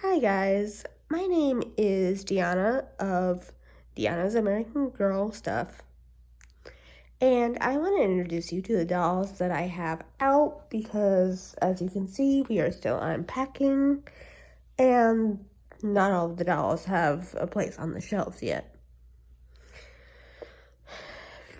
Hi guys, my name is Deanna of Deanna's American Girl Stuff, and I want to introduce you to the dolls that I have out because, as you can see, we are still unpacking, and not all of the dolls have a place on the shelves yet.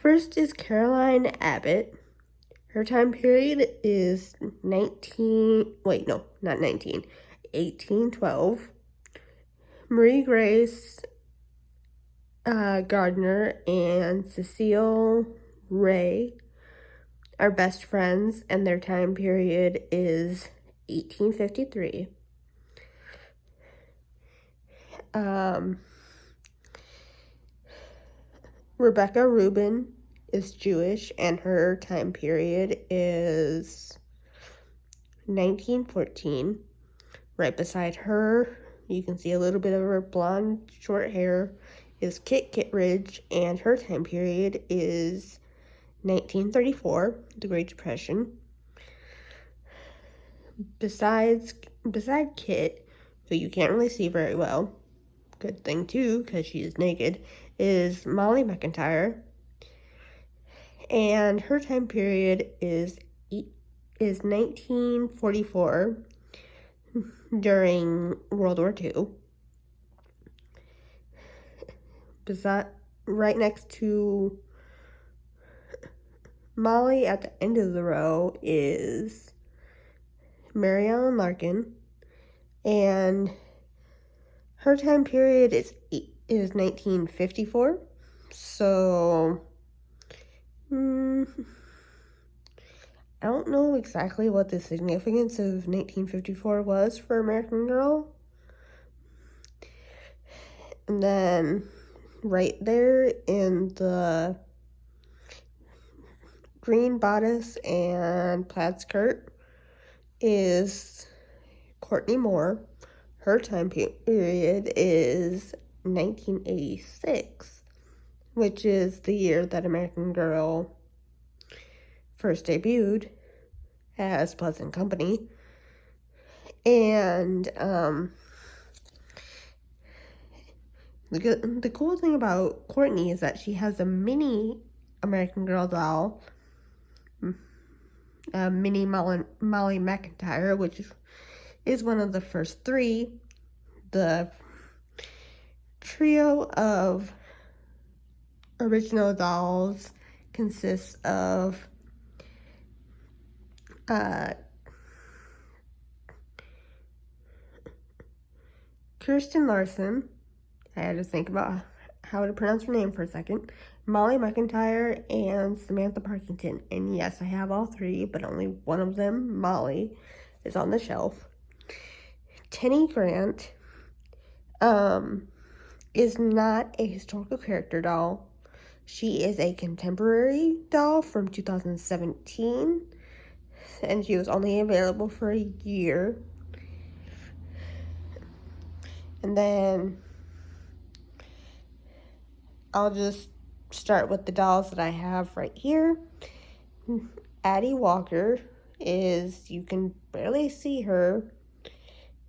First is Caroline Abbott. Her time period is 1812. Marie Grace Gardner and Cecile Ray are best friends, and their time period is 1853. Rebecca Rubin is Jewish, and her time period is 1914. Right beside her, you can see a little bit of her blonde short hair, is Kit Kittredge, and her time period is 1934, the Great Depression. Beside Kit, who you can't really see very well, good thing too, because she is naked, is Molly Mcintyre, and her time period is 1944, during World War II. Right next to Molly at the end of the row is Mary Ellen Larkin, and her time period is 1954. So I don't know exactly what the significance of 1954 was for American Girl. And then right there in the green bodice and plaid skirt is Courtney Moore. Her time period is 1986, which is the year that American Girl first debuted as Pleasant Company. And the cool thing about Courtney is that she has a mini American Girl doll, mini Molly Mcintyre, which is one of the first three. The trio of original dolls consists of Kirsten Larson. I had to think about how to pronounce her name for a second. Molly Mcintyre and Samantha Parkington. And yes, I have all three, but only one of them, Molly, is on the shelf. Tenny Grant is not a historical character doll. She is a contemporary doll from 2017, and she was only available for a year. And then I'll just start with the dolls that I have right here. Addie Walker is, you can barely see her.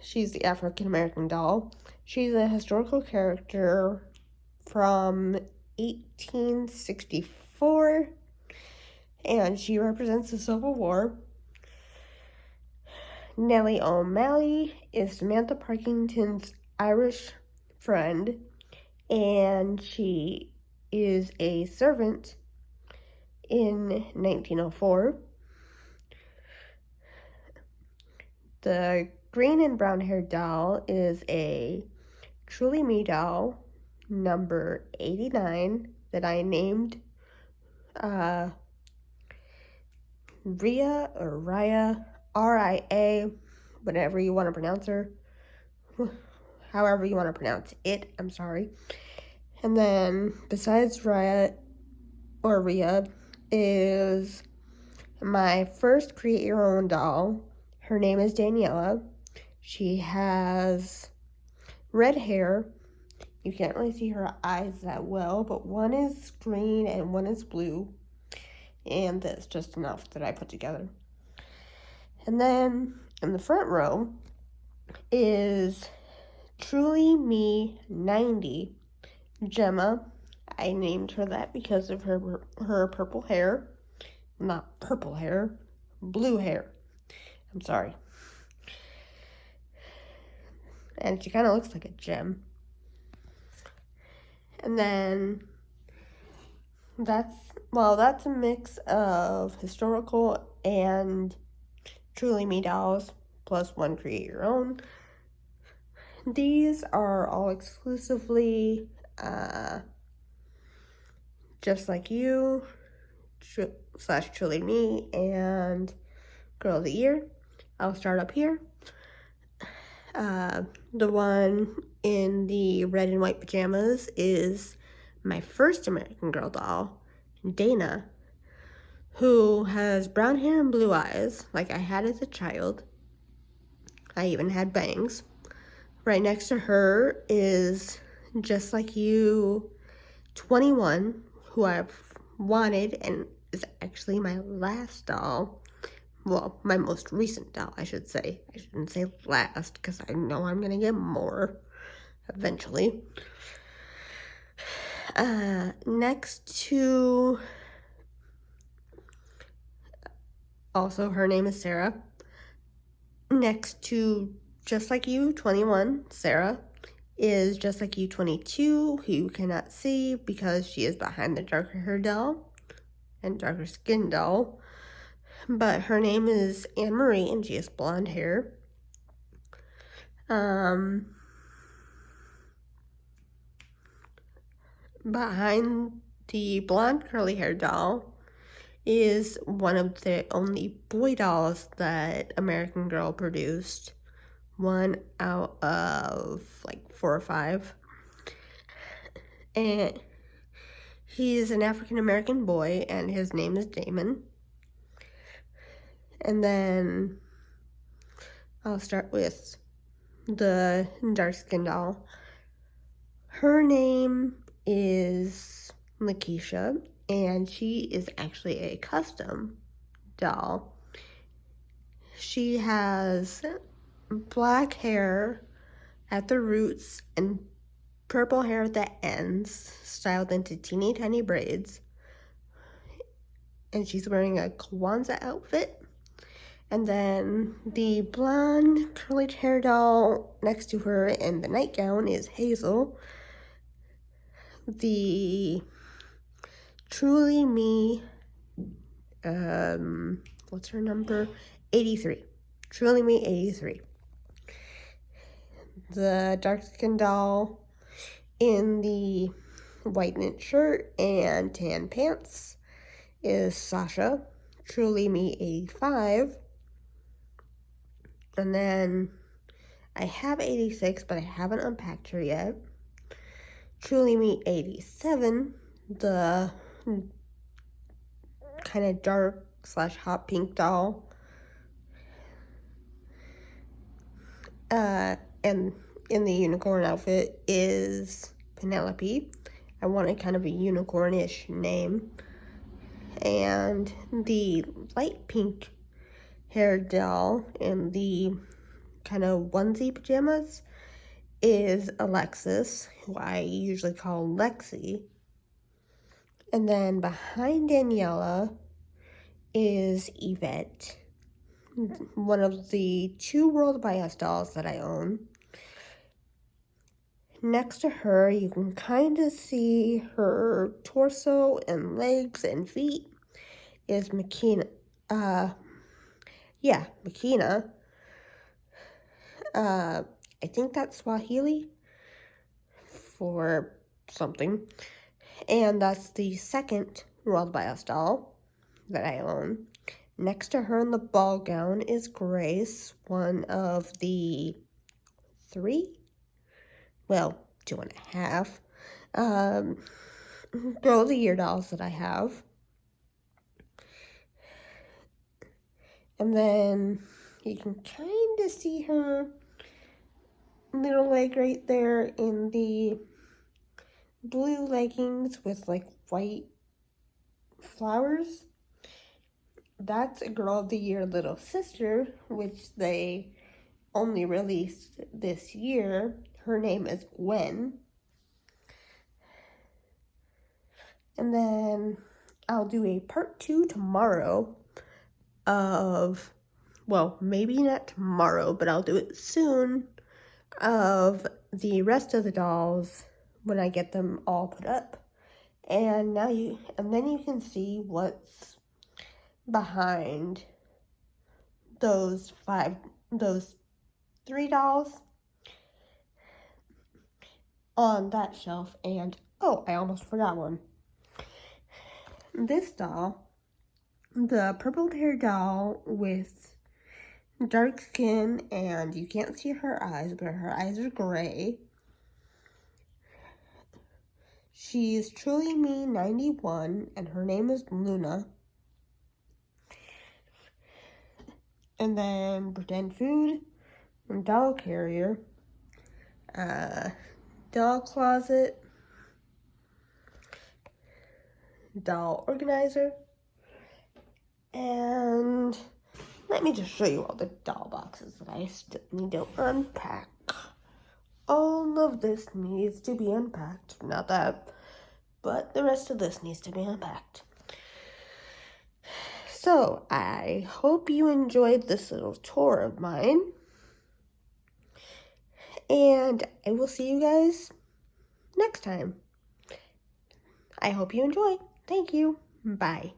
She's the African American doll. She's a historical character from 1864, and she represents the Civil War. Nellie O'Malley is Samantha Parkington's Irish friend, and she is a servant in 1904. The green and brown haired doll is a Truly Me doll, number 89, that I named Ria or Raya, R-I-A, whatever you want to pronounce her. However you want to pronounce it, I'm sorry. And then besides Raya or Ria is my first create your own doll. Her name is Daniella. She has red hair. You can't really see her eyes that well, but one is green and one is blue. And that's just enough that I put together. And then in the front row is Truly Me 90, Gemma. I named her that because of her purple hair. Not purple hair, blue hair. I'm sorry. And she kind of looks like a gem. And then that's a mix of historical and Truly Me dolls, plus one create your own. These are all exclusively Just Like You, / Truly Me, and Girl of the Year. I'll start up here. The one in the red and white pajamas is my first American Girl doll, Dana, who has brown hair and blue eyes, like I had as a child. I even had bangs. Right next to her is Just Like You 21, who I've wanted and is actually my last doll. Well, my most recent doll, I should say. I shouldn't say last, because I know I'm going to get more eventually. Next to... Also, her name is Sarah. Next to Just Like You 21, Sarah, is Just Like You 22, who you cannot see because she is behind the darker hair doll and darker skin doll. But her name is Anne Marie, and she has blonde hair. Behind the blonde curly hair doll is one of the only boy dolls that American Girl produced. One out of like 4 or 5. And he's an African American boy, and his name is Damon. And then I'll start with the dark skin doll. Her name is Lakeisha, and she is actually a custom doll. She has black hair at the roots and purple hair at the ends, styled into teeny tiny braids. And she's wearing a Kwanzaa outfit. And then the blonde curly hair doll next to her in the nightgown is Hazel. The Truly Me, what's her number? 83. Truly Me 83. The dark skin doll in the white knit shirt and tan pants is Sasha. Truly Me 85. And then I have 86, but I haven't unpacked her yet. Truly Me 87, the kind of dark / hot pink doll. And in the unicorn outfit is Penelope. I wanted kind of a unicorn-ish name. And the light pink hair doll in the kind of onesie pajamas is Alexis, who I usually call Lexi. And then behind Daniella is Yvette, one of the 2 World by Us dolls that I own. Next to her, you can kind of see her torso and legs and feet, is Makina. Makina. I think that's Swahili for something. And that's the 2nd World by Us doll that I own. Next to her in the ball gown is Grace, one of the 3? Well, 2.5. Girl of the Year dolls that I have. And then you can kind of see her little leg right there in the blue leggings with like white flowers. That's a Girl of the Year little sister, which they only released this year. Her name is Gwen. And then I'll do a part 2 tomorrow of, well, maybe not tomorrow, but I'll do it soon, of the rest of the dolls when I get them all put up. And then you can see what's behind those 3 dolls on that shelf. And oh, I almost forgot one. This doll, the purple hair doll with dark skin, and you can't see her eyes, but her eyes are gray. She's Truly Me 91, and her name is Luna. And then Pretend Food, Doll Carrier, Doll Closet, Doll Organizer, and let me just show you all the doll boxes that I still need to unpack. All of this needs to be unpacked. Not that, but the rest of this needs to be unpacked. So, I hope you enjoyed this little tour of mine. And I will see you guys next time. I hope you enjoy. Thank you. Bye.